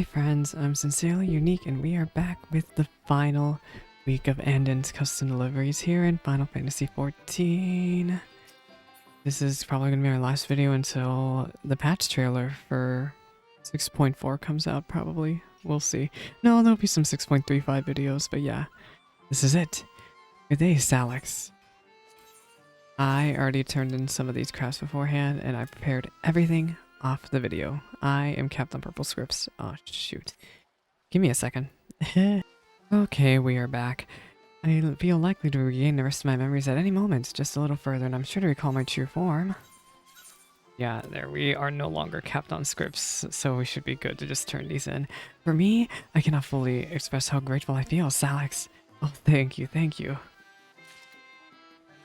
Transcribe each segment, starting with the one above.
Hi friends, I'm Sincerely Unique and we are back with the final week of Anden's custom deliveries here in Final Fantasy XIV. This is probably going to be our last video until the patch trailer for 6.4 comes out probably. We'll see. No, there'll be some 6.35 videos, but yeah. This is it. Good day, Salix. I already turned in some of these crafts beforehand and I prepared everything off the video. I am Captain Purple Scripts. Oh, shoot. Give me a second. Okay, we are back. I feel likely to regain the rest of my memories at any moment, just a little further, and I'm sure to recall my true form. Yeah, there, we are no longer Captain Scripts, so we should be good to just turn these in. For me, I cannot fully express how grateful I feel, Salix. Oh, thank you, thank you.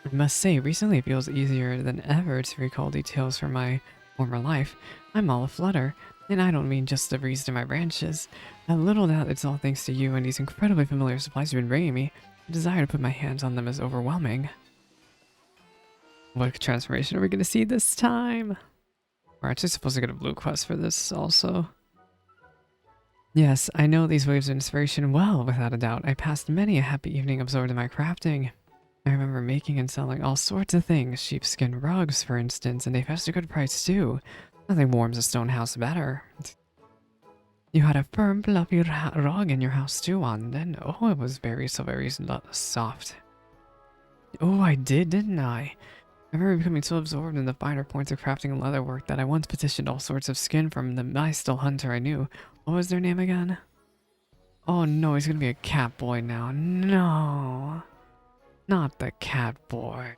I must say, recently it feels easier than ever to recall details from my former life. I'm all aflutter, and I don't mean just the breeze to my branches. A little doubt it's all thanks to you and these incredibly familiar supplies you've been bringing me. The desire to put my hands on them is overwhelming. What transformation are we going to see this time? We're actually supposed to get a blue quest for this also. Yes, I know these waves of inspiration well, without a doubt. I passed many a happy evening absorbed in my crafting. I remember making and selling all sorts of things, sheepskin rugs, for instance, and they fetched a good price too. Nothing warms a stone house better. You had a firm, fluffy rug in your house too, Anden. Oh, it was very soft. Oh, I did, didn't I? I remember becoming so absorbed in the finer points of crafting and leatherwork that I once petitioned all sorts of skin from the Mystal hunter I knew. What was their name again? Oh no, he's gonna be a cat boy now. No. Not the cat boy.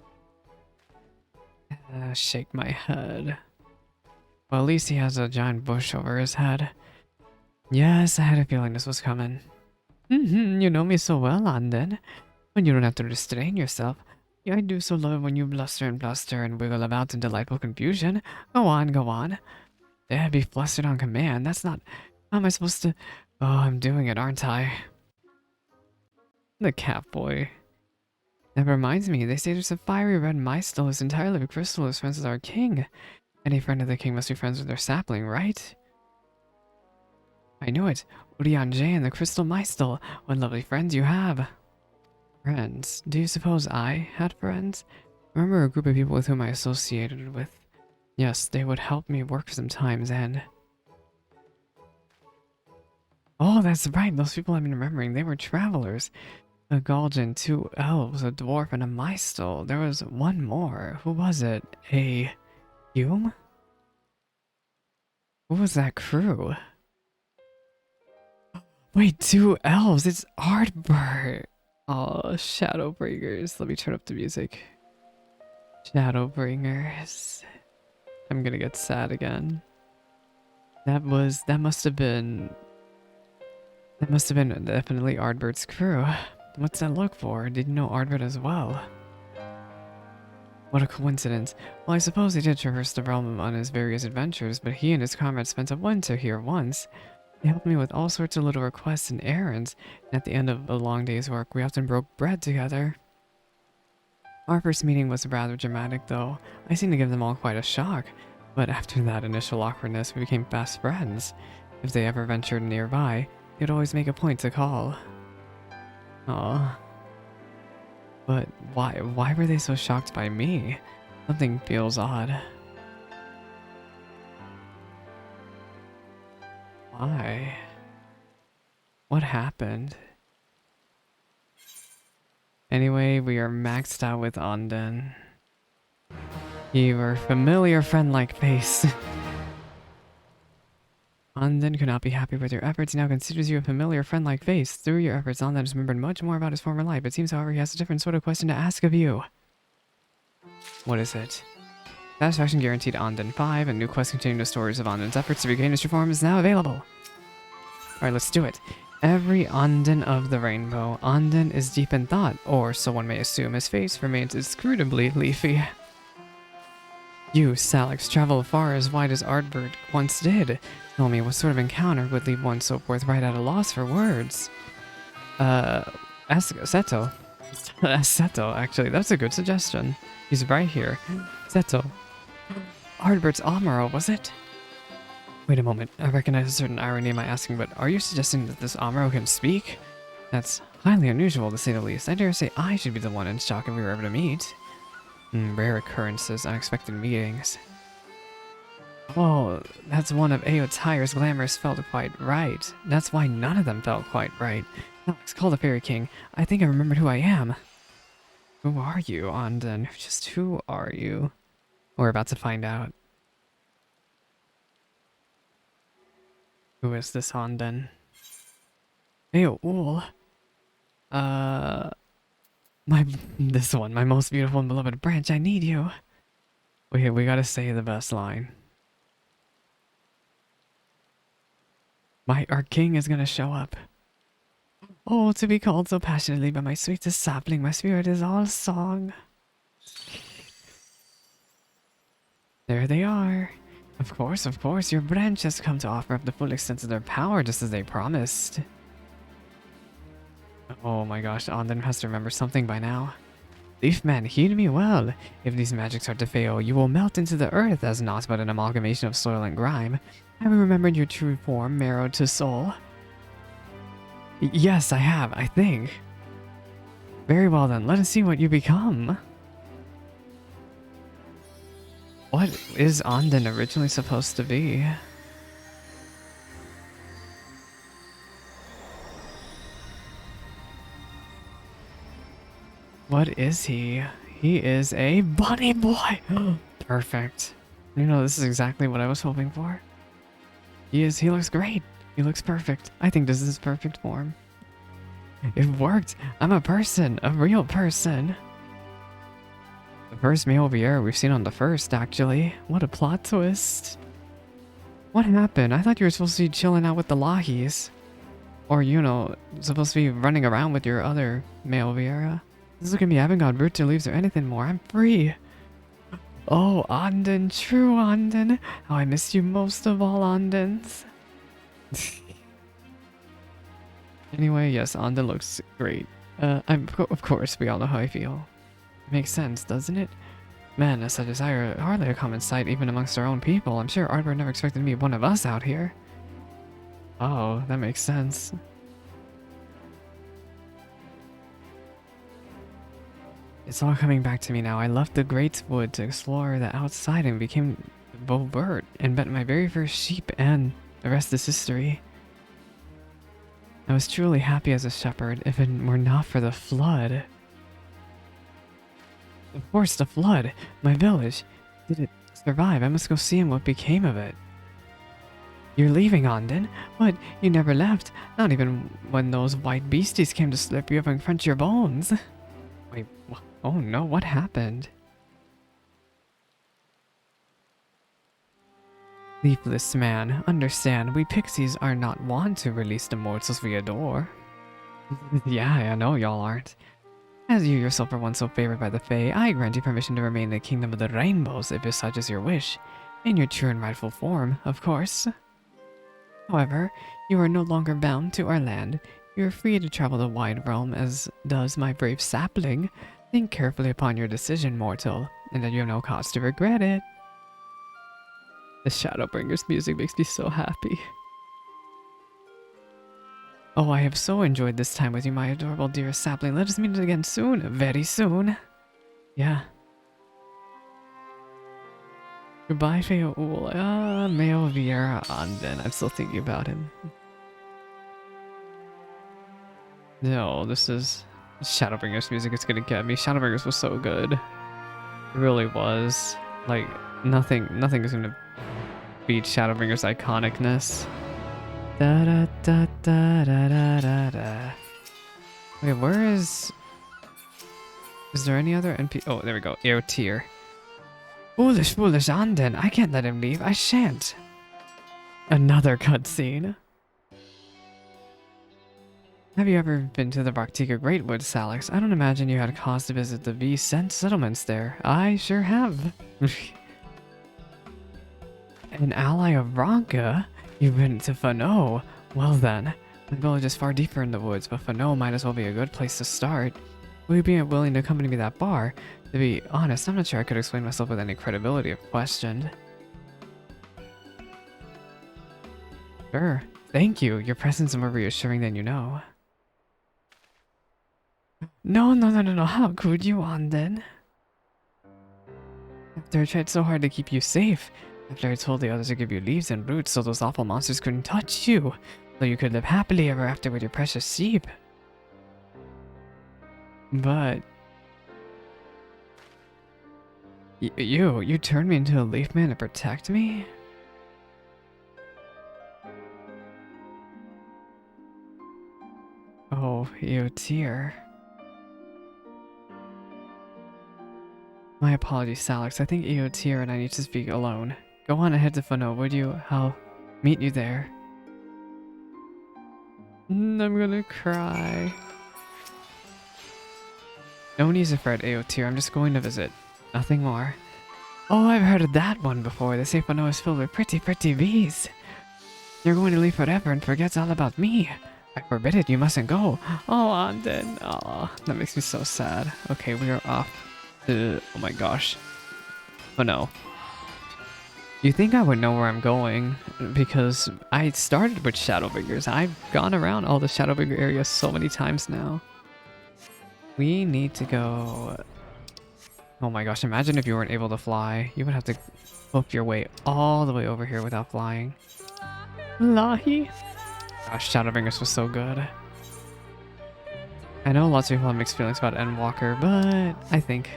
Shake my head. Well, at least he has a giant bush over his head. Yes, I had a feeling this was coming. You know me so well, Anden. When you don't have to restrain yourself. I do so love it when you bluster and wiggle about in delightful confusion. Go on, go on. Yeah, be flustered on command. That's not... How am I supposed to... Oh, I'm doing it, aren't I? The cat boy. That reminds me, they say there's a fiery red Mystal who's entirely of crystal who's friends with our king. Any friend of the king must be friends with their sapling, right? I knew it. Urianje and the crystal Mystal. What lovely friends you have. Friends? Do you suppose I had friends? I remember a group of people with whom I associated with. Yes, they would help me work sometimes and... Oh, that's right. Those people I've been remembering. They were travelers. A Galjan, 2 elves, a dwarf, and a Mystal. There was one more. Who was it? A... Hume? Who was that crew? Wait, 2 elves! It's Ardbert! Oh, Shadowbringers. Let me turn up the music. Shadowbringers. I'm gonna get sad again. That must have been definitely Ardbert's crew. What's that look for? Did you know Ardbert as well? What a coincidence. Well, I suppose he did traverse the realm on his various adventures, but he and his comrades spent a winter here once. They helped me with all sorts of little requests and errands, and at the end of a long day's work, we often broke bread together. Our first meeting was rather dramatic, though. I seemed to give them all quite a shock, but after that initial awkwardness, we became fast friends. If they ever ventured nearby, they'd always make a point to call. Aww. But why were they so shocked by me? Something feels odd. Why? What happened? Anyway, we are maxed out with Anden. Your familiar friend-like face. Anden could not be happy with your efforts. He now considers you a familiar friend-like face. Through your efforts, Anden has remembered much more about his former life. It seems, however, he has a different sort of question to ask of you. What is it? Satisfaction guaranteed Anden 5. A new quest containing the stories of Anden's efforts to regain his true form is now available. Alright, let's do it. Every Anden of the rainbow. Anden is deep in thought, or so one may assume. His face remains inscrutably leafy. You, Salix, travel far as wide as Ardbert once did. Tell me, what sort of encounter would leave one so forthright at a loss for words? Ask Seto. Seto, actually, that's a good suggestion. He's right here. Seto. Ardbert's Amaro, was it? Wait a moment, I recognize a certain irony in my asking, but are you suggesting that this Amuro can speak? That's highly unusual, to say the least. I dare say I should be the one in shock if we were ever to meet. Rare occurrences, unexpected meetings. Oh, that's one of Ayo Tyre's glamours felt quite right. That's why none of them felt quite right. Alex, call the Fairy King. I think I remembered who I am. Who are you, Anden? Just who are you? We're about to find out. Who is this Anden? Ayo, Ul. This one, my most beautiful and beloved branch, I need you. We gotta say the best line. Our king is gonna show up. Oh, to be called so passionately by my sweetest sapling, my spirit is all song. There they are. Of course, your branch has come to offer up the full extent of their power just as they promised. Oh my gosh, Anden has to remember something by now. Leafman, heed me well. If these magics are to fail, you will melt into the earth as naught but an amalgamation of soil and grime. Have you remembered your true form, marrow to soul? Yes, I have, I think. Very well then, let us see what you become. What is Anden originally supposed to be? What is he? He is a bunny boy! Perfect. You know, this is exactly what I was hoping for. He looks great. He looks perfect. I think this is his perfect form. It worked! I'm a person! A real person! The first male Vieira we've seen on the first, actually. What a plot twist. What happened? I thought you were supposed to be chilling out with the Lahis. Or, you know, supposed to be running around with your other male Vieira. Look at me, I haven't got root to leaves or anything more. I'm free. Oh, Anden, true Anden. How I missed you most of all Andens. Anyway, yes, Anden looks great. Of course, we all know how I feel. Makes sense, doesn't it? Man, such a desire, hardly a common sight even amongst our own people. I'm sure Ardward never expected to meet one of us out here. Oh, that makes sense. It's all coming back to me now. I left the Great Wood to explore the outside and became Bovert and bet my very first sheep, and the rest is history. I was truly happy as a shepherd if it were not for the flood. Of course, the flood. My village. Did it survive? I must go see what became of it. You're leaving, Anden? But you never left. Not even when those white beasties came to slip you up and crunch your bones. Wait, oh no, what happened? Leafless man, understand, we pixies are not wont to release the mortals we adore. Yeah, I know y'all aren't. As you yourself are one so favored by the Fae, I grant you permission to remain in the Kingdom of the Rainbows if such is your wish. In your true and rightful form, of course. However, you are no longer bound to our land. You are free to travel the wide realm, as does my brave sapling. Think carefully upon your decision, mortal, and that you have no cause to regret it. The Shadowbringer's music makes me so happy. Oh, I have so enjoyed this time with you, my adorable dearest sapling. Let us meet again soon, very soon. Yeah. Goodbye, Feoul. Meo Vieira Anden. I'm still thinking about him. No, this is Shadowbringer's music. It's gonna get me. Shadowbringers was so good. It really was. Like, nothing is gonna beat Shadowbringer's iconicness. Da da da da da da da da. Wait, where is... Is there any other NP... Oh, there we go. Eotir. Foolish Anden. I can't let him leave. I shan't. Another cutscene. Have you ever been to the Barktika Greatwood, Salix? I don't imagine you had cause to visit the V-Cent settlements there. I sure have. An ally of Ronka? You've been to Fano? Well then, my village is far deeper in the woods, but Fano might as well be a good place to start. Will you be willing to accompany me to that bar? To be honest, I'm not sure I could explain myself with any credibility if questioned. Sure. Thank you. Your presence is more reassuring than you know. No, no, no, no, no. How could you, Anden? After I tried so hard to keep you safe. After I told the others to give you leaves and roots so those awful monsters couldn't touch you. So you could live happily ever after with your precious sheep. But... You turned me into a leaf man to protect me? Oh, you tear. My apologies, Salix. I think EO's here and I need to speak alone. Go on ahead to Fano, would you? I'll meet you there. I'm gonna cry. No need to fret, Aotir. I'm just going to visit. Nothing more. Oh, I've heard of that one before. They say Fano is filled with pretty, pretty bees. You're going to leave forever and forget all about me. I forbid it. You mustn't go. Oh, Anden. Oh, that makes me so sad. Okay, we are off. Oh my gosh. Oh no. You think I would know where I'm going because I started with Shadowbringers. I've gone around all the Shadowbringer areas so many times now. We need to go... Oh my gosh, imagine if you weren't able to fly. You would have to hook your way all the way over here without flying. Lahi. Gosh, Shadowbringers was so good. I know lots of people have mixed feelings about Endwalker, but I think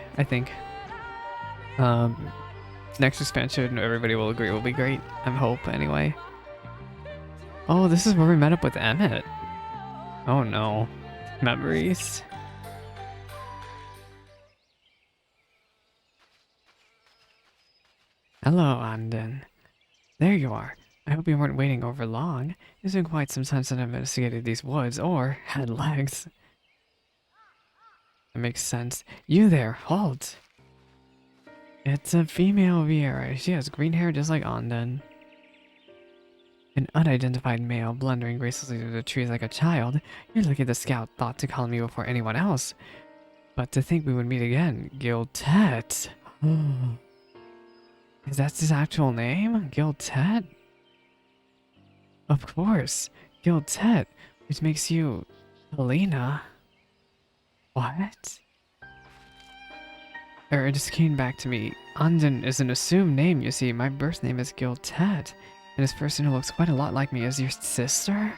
next expansion everybody will agree will be great. I hope anyway. Oh, this is where we met up with Emmett. Oh no. Memories. Hello, Anden. There you are. I hope you weren't waiting over long. It's been quite some time since I've investigated these woods or had legs. That makes sense. You there, halt! It's a female Viera. She has green hair just like Anden. An unidentified male blundering gracefully through the trees like a child. You're lucky the scout thought to call me before anyone else. But to think we would meet again, Giltet. Is that his actual name? Giltet? Of course, Giltet, which makes you Helena. What? It just came back to me. Anden is an assumed name, you see. My birth name is Giltet, and this person who looks quite a lot like me is your sister?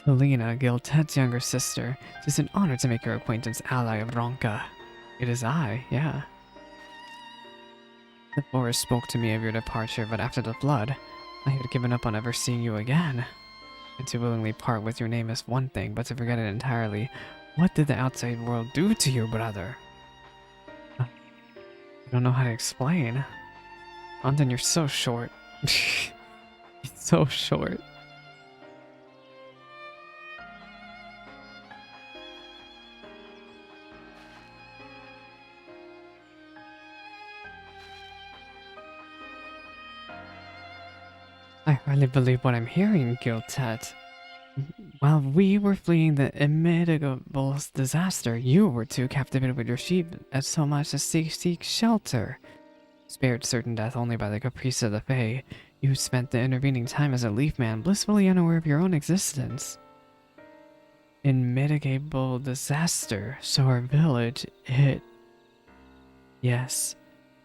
Helena, Giltet's younger sister. It is an honor to make your acquaintance, ally of Ronka. It is I, yeah. The forest spoke to me of your departure, but after the flood, I had given up on ever seeing you again. And to willingly part with your name is one thing, but to forget it entirely, what did the outside world do to you, brother? I don't know how to explain. Anden, you're so short. It's so short. I hardly believe what I'm hearing, Giltet. While we were fleeing the immitigable disaster, you were too captivated with your sheep as so much as seek shelter. Spared certain death only by the caprice of the Fae, you spent the intervening time as a leaf man, blissfully unaware of your own existence. Immitigable disaster, so our village, Yes,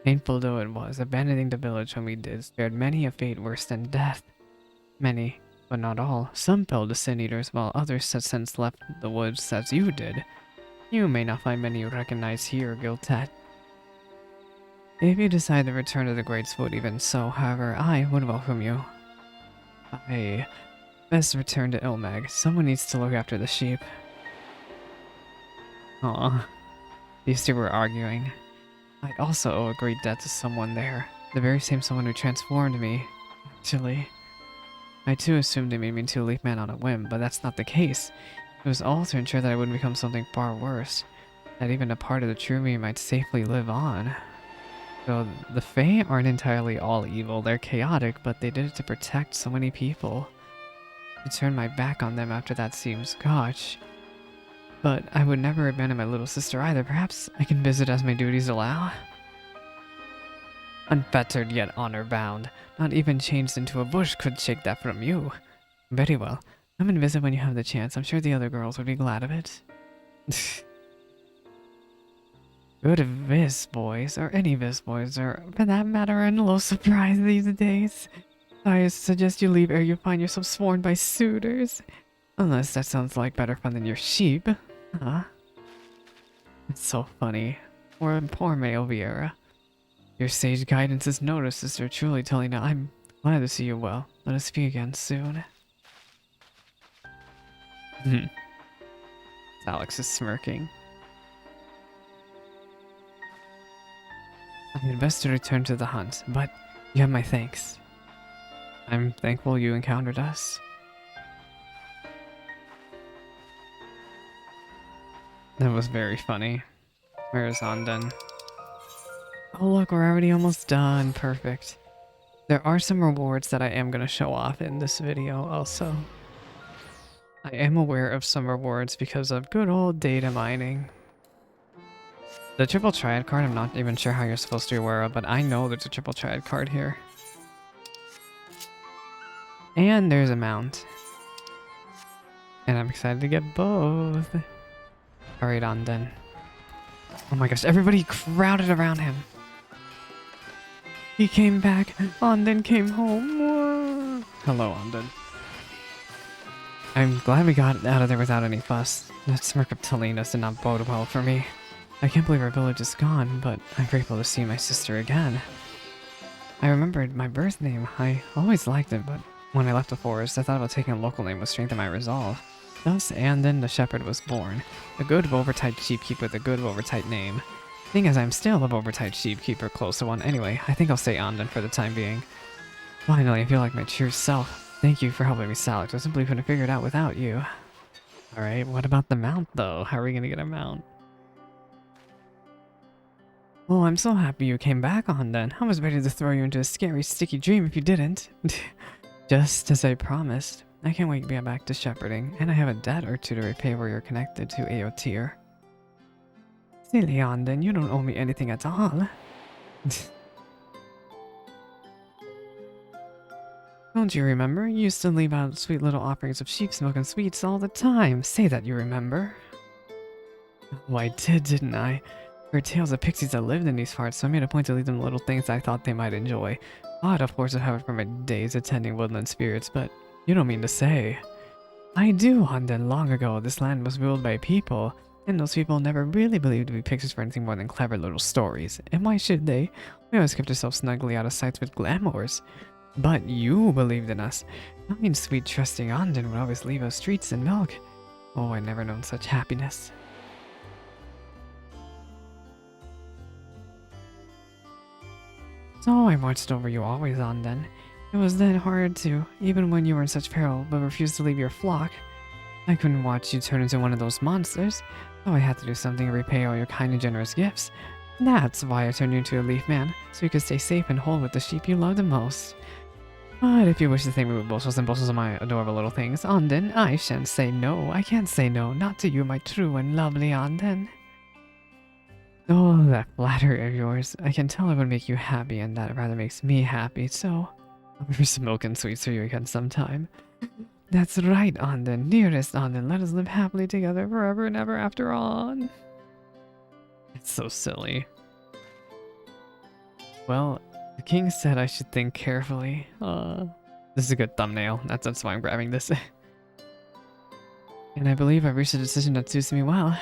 painful though it was, abandoning the village when we did spared many a fate worse than death. Many, but not all. Some fell to sin eaters, while others have since left the woods as you did. You may not find many you recognize here, Giltet. If you decide to return to the Great Wood, even so, however, I would welcome you. I best return to Ilmag. Someone needs to look after the sheep. Aw, these two were arguing. I also owe a great debt to someone there. The very same someone who transformed me, actually. I too assumed they made me into a leaf man on a whim, but that's not the case. It was all to ensure that I wouldn't become something far worse. That even a part of the true me might safely live on. So the Fae aren't entirely all evil. They're chaotic, but they did it to protect so many people. To turn my back on them after that seems gosh. But I would never abandon my little sister either. Perhaps I can visit as my duties allow. Unfettered yet honor-bound. Not even changed into a bush could shake that from you. Very well. Come and visit when you have the chance. I'm sure the other girls would be glad of it. Good Viz boys, or any Viz boys, or for that matter, are no surprise these days. I suggest you leave ere you find yourself sworn by suitors. Unless that sounds like better fun than your sheep. Huh? It's so funny. Poor male Vieira. Your sage guidance is noticed, sister. Truly telling you, I'm glad to see you well. Let us speak again soon. Alex is smirking. I had best to return to the hunt, but you have my thanks. I'm thankful you encountered us. That was very funny. Where is Anden? Oh look, we're already almost done. Perfect. There are some rewards that I am going to show off in this video also. I am aware of some rewards because of good old data mining. The triple triad card, I'm not even sure how you're supposed to be aware of, but I know there's a triple triad card here. And there's a mount. And I'm excited to get both. Alright, Anden. Oh my gosh, everybody crowded around him. He came back. Anden came home. Hello, Anden. I'm glad we got out of there without any fuss. That smirk of Telena's did not bode well for me. I can't believe our village is gone, but I'm grateful to see my sister again. I remembered my birth name. I always liked it, but when I left the forest, I thought about taking a local name would strengthen my resolve. Thus, Anden the shepherd was born. A good overtight sheepkeeper with a good overtight name. Seeing as I'm still a overtight sheepkeeper close to one anyway, I think I'll say Anden for the time being. Finally, I feel like my true self. Thank you for helping me, Alex. I simply couldn't figure it out without you. Alright, what about the mount though? How are we gonna get a mount? Oh, I'm so happy you came back, Anden. I was ready to throw you into a scary, sticky dream if you didn't. Just as I promised. I can't wait to get back to shepherding, and I have a debt or two to repay where you're connected to Aotir. Silly Anden, you don't owe me anything at all. Don't you remember? You used to leave out sweet little offerings of sheep's milk and sweets all the time. Say that you remember. Oh, I did, didn't I? There are tales of pixies that lived in these parts, so I made a point to leave them little things I thought they might enjoy. Odd, of course, to have it from my days attending woodland spirits, but you don't mean to say. I do, Anden. Long ago, this land was ruled by people, and those people never really believed we pixies for anything more than clever little stories. And why should they? We always kept ourselves snugly out of sight with glamours. But you believed in us. I mean, sweet, trusting Anden would always leave us treats and milk. Oh, I'd never known such happiness. So I watched over you always, Anden. It was then hard to, even when you were in such peril, but refused to leave your flock. I couldn't watch you turn into one of those monsters, so I had to do something to repay all your kind and generous gifts. That's why I turned you into a leaf man, so you could stay safe and whole with the sheep you love the most. But if you wish to thank me with bushels and bushels of my adorable little things, Anden, I shan't say no. I can't say no, not to you, my true and lovely Anden. Oh, that flattery of yours. I can tell it would make you happy, and that rather makes me happy, so I'll be some milk and sweets for you again sometime. That's right, Anden. Dearest Anden, let us live happily together forever and ever after on. It's so silly. Well, the king said I should think carefully. This is a good thumbnail. That's why I'm grabbing this. And I believe I've reached a decision that suits me well.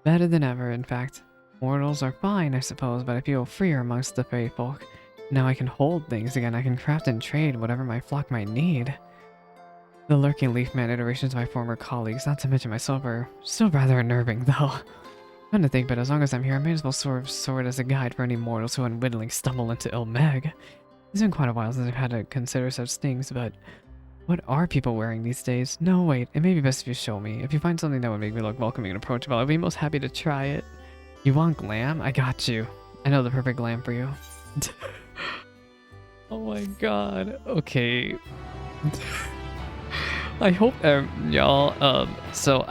Better than ever, in fact. Mortals are fine, I suppose, but I feel freer amongst the fey folk. Now I can hold things again. I can craft and trade whatever my flock might need. The lurking leaf man iterations of my former colleagues, not to mention myself, are still rather unnerving, though. Fun to think, but as long as I'm here, I may as well serve as a guide for any mortals who unwittingly stumble into ill meg. It's been quite a while since I've had to consider such things, but what are people wearing these days? No, wait, it may be best if you show me. If you find something that would make me look welcoming and approachable, I'd be most happy to try it. You want glam? I got you. I know the perfect glam for you. Oh my god. Okay. I hope y'all, so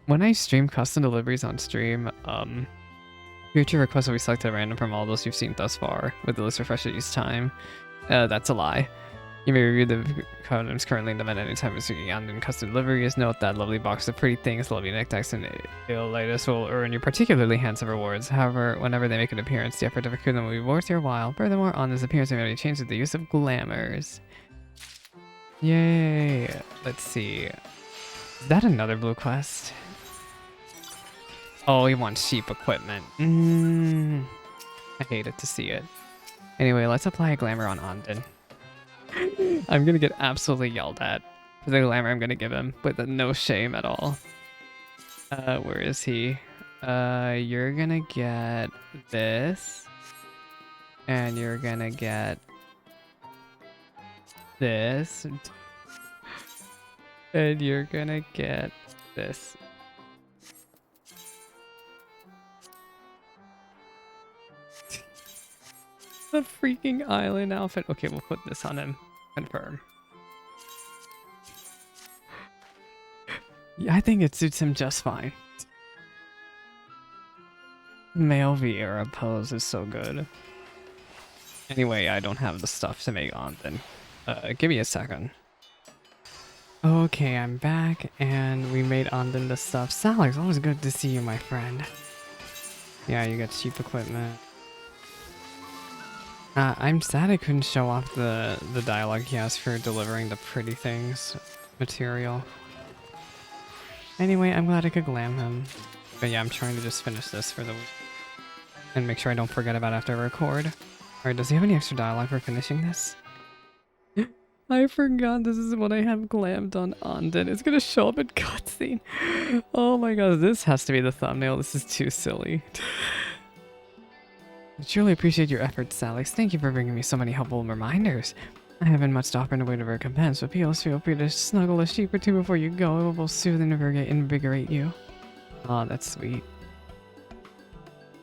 when I stream custom deliveries on stream, Future requests will be selected at random from all those you've seen thus far, with the list refreshed at each time. That's a lie. You may review the items currently in the event anytime it's seeking Anden custom deliveries. Note that lovely box of pretty things, lovely neckties, and Ilitis will earn you particularly handsome rewards. However, whenever they make an appearance, the effort to procure them will be worth your while. Furthermore, on this appearance, they may change with the use of glamours. Yay! Let's see. Is that another blue quest? Oh, he wants sheep equipment. I hate it to see it. Anyway, let's apply a glamour on Anden. I'm gonna get absolutely yelled at for the glamour I'm gonna give him with no shame at all. Where is he? You're gonna get this. And you're gonna get this. And you're gonna get this. The freaking island outfit. Okay, we'll put this on him. Confirm. Yeah, I think it suits him just fine. Male Vieira pose is so good. Anyway, I don't have the stuff to make Anden. Give me a second. Okay, I'm back, and we made Anden the stuff. Salix, always good to see you, my friend. Yeah, you got cheap equipment. I'm sad I couldn't show off the dialogue he has for delivering the pretty things material. Anyway, I'm glad I could glam him. But yeah, I'm trying to just finish this for the week. And make sure I don't forget about it after I record. Alright, does he have any extra dialogue for finishing this? I forgot this is what I have glammed on Anden. It's gonna show up in cutscene. Oh my god, this has to be the thumbnail. This is too silly. I truly appreciate your efforts, Salix. Thank you for bringing me so many helpful reminders. I haven't much to offer in the way of recompense, but please feel free to snuggle a sheep or two before you go. It will both soothe and invigorate you. Oh, that's sweet.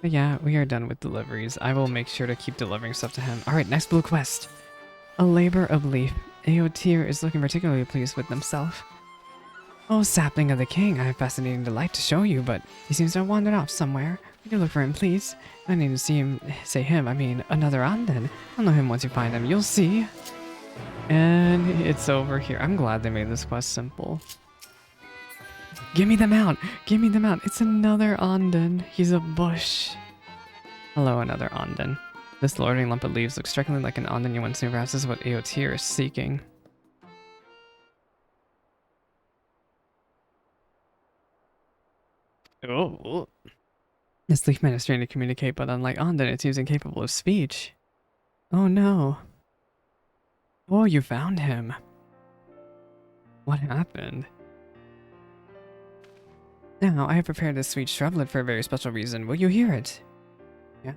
But yeah, we are done with deliveries. I will make sure to keep delivering stuff to him. Alright, next blue quest. A labor of leaf. Aotir is looking particularly pleased with himself. Oh, sapling of the king, I have fascinating delight to show you, but he seems to have wandered off somewhere. Will you look for him, please? I need to see him, I mean, another Anden. I'll know him once you find him, you'll see. And it's over here. I'm glad they made this quest simple. Give me the mount! Give me the mount! It's another Anden. He's a bush. Hello, another Anden. This lording lump of leaves looks strikingly like an Anden you once knew. Perhaps this is what Aotir is seeking. Oh. This leaf man is trying to communicate, but unlike Anden, it seems incapable of speech. Oh no. Oh, you found him. What happened? Now, I have prepared this sweet shrublet for a very special reason. Will you hear it? Yeah.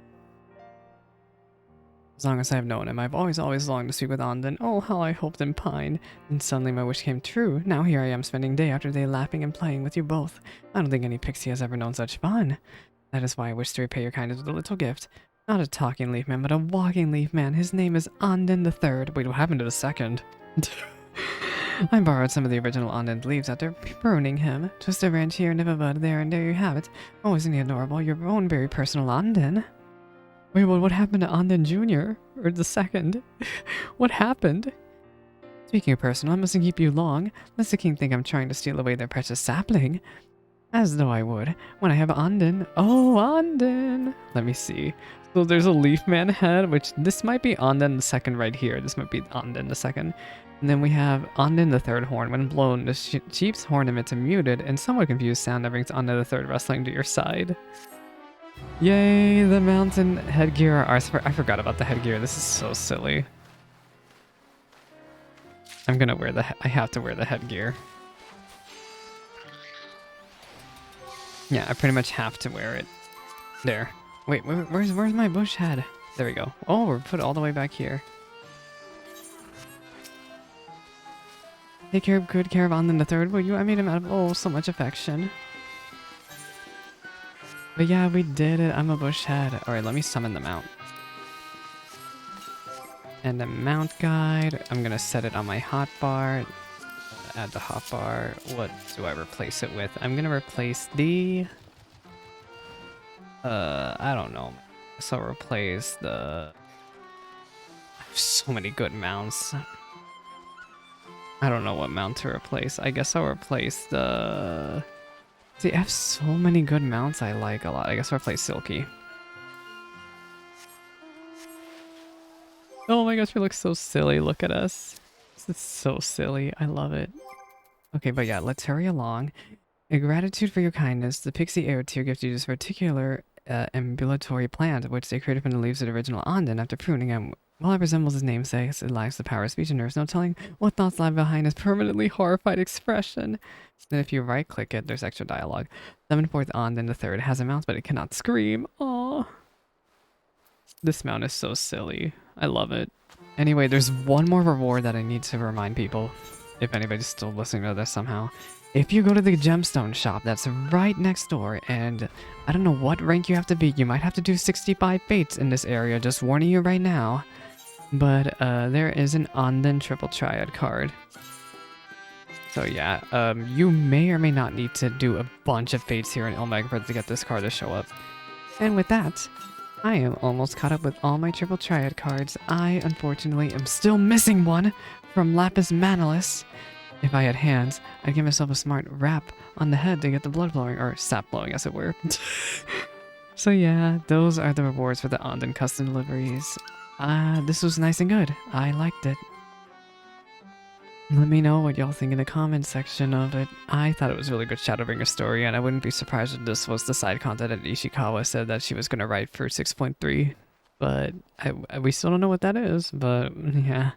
As long as I have known him, I've always longed to speak with Anden. Oh, how I hoped and pined. And suddenly my wish came true. Now here I am spending day after day laughing and playing with you both. I don't think any pixie has ever known such fun. That is why I wish to repay your kindness with a little gift. Not a talking leaf man, but a walking leaf man. His name is Anden the Third. Wait, what happened to the second? I borrowed some of the original Anden leaves after pruning him. Twist a branch here, nip a bud there, and there you have it. Oh, isn't he adorable? Your own very personal Anden. Wait, well, what happened to Anden Jr.? Or the second? What happened? Speaking of personal, I mustn't keep you long. Lest the king think I'm trying to steal away their precious sapling. As though I would, when I have Anden. Oh, Anden! Let me see. So there's a leaf man head, which this might be Anden the second right here. This might be Anden the second. And then we have Anden the third horn. When blown, the sheep's horn emits a muted and somewhat confused sound that brings Anden the third wrestling to your side. Yay, the mountain headgear. I forgot about the headgear. This is so silly. I'm gonna wear I have to wear the headgear. Yeah, I pretty much have to wear it. There. Wait, where's my bush head? There we go. Oh, we're put all the way back here. Take good care of Anden the Third, will you? I made him out of so much affection. But yeah, we did it. I'm a bush head. Alright, let me summon the mount. And the mount guide. I'm gonna set it on my hotbar. Add the hotbar. What do I replace it with? I'm gonna replace the I don't know. So replace the... I have so many good mounts. I don't know what mount to replace. I guess I'll replace the... See, I have so many good mounts I like a lot. I guess I'll replace Silky. Oh my gosh, we look so silly. Look at us. This is so silly. I love it. Okay, but yeah, let's hurry along. In gratitude for your kindness, the Pixie Air Tier gives you this particular ambulatory plant, which they created from the leaves of the original Anden after pruning him. While it resembles his namesake, it lacks the power of speech and there's no telling what thoughts lie behind his permanently horrified expression. Then if you right-click it, there's extra dialogue. 7th Anden the third has a mouth, but it cannot scream. Aww. This mount is so silly. I love it. Anyway, there's one more reward that I need to remind people, if anybody's still listening to this somehow. If you go to the gemstone shop, that's right next door, and I don't know what rank you have to be. You might have to do 65 fates in this area, just warning you right now. But there is an Anden triple triad card. So yeah, you may or may not need to do a bunch of fates here in Omega to get this card to show up. And with that, I am almost caught up with all my triple triad cards. I, unfortunately, am still missing one from Lapis Manalis. If I had hands, I'd give myself a smart rap on the head to get the blood flowing, or sap flowing as it were. So yeah, those are the rewards for the Anden custom deliveries. This was nice and good. I liked it. Let me know what y'all think in the comments section of it. I thought it was a really good Shadowbringer story, and I wouldn't be surprised if this was the side content that Ishikawa said that she was going to write for 6.3. But we still don't know what that is, but yeah.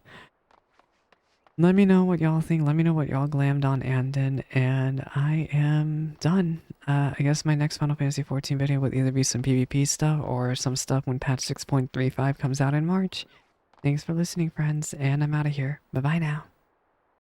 Let me know what y'all think. Let me know what y'all glammed on Anden, and I am done. I guess my next Final Fantasy XIV video will either be some PvP stuff or some stuff when patch 6.35 comes out in March. Thanks for listening, friends, and I'm out of here. Bye-bye now.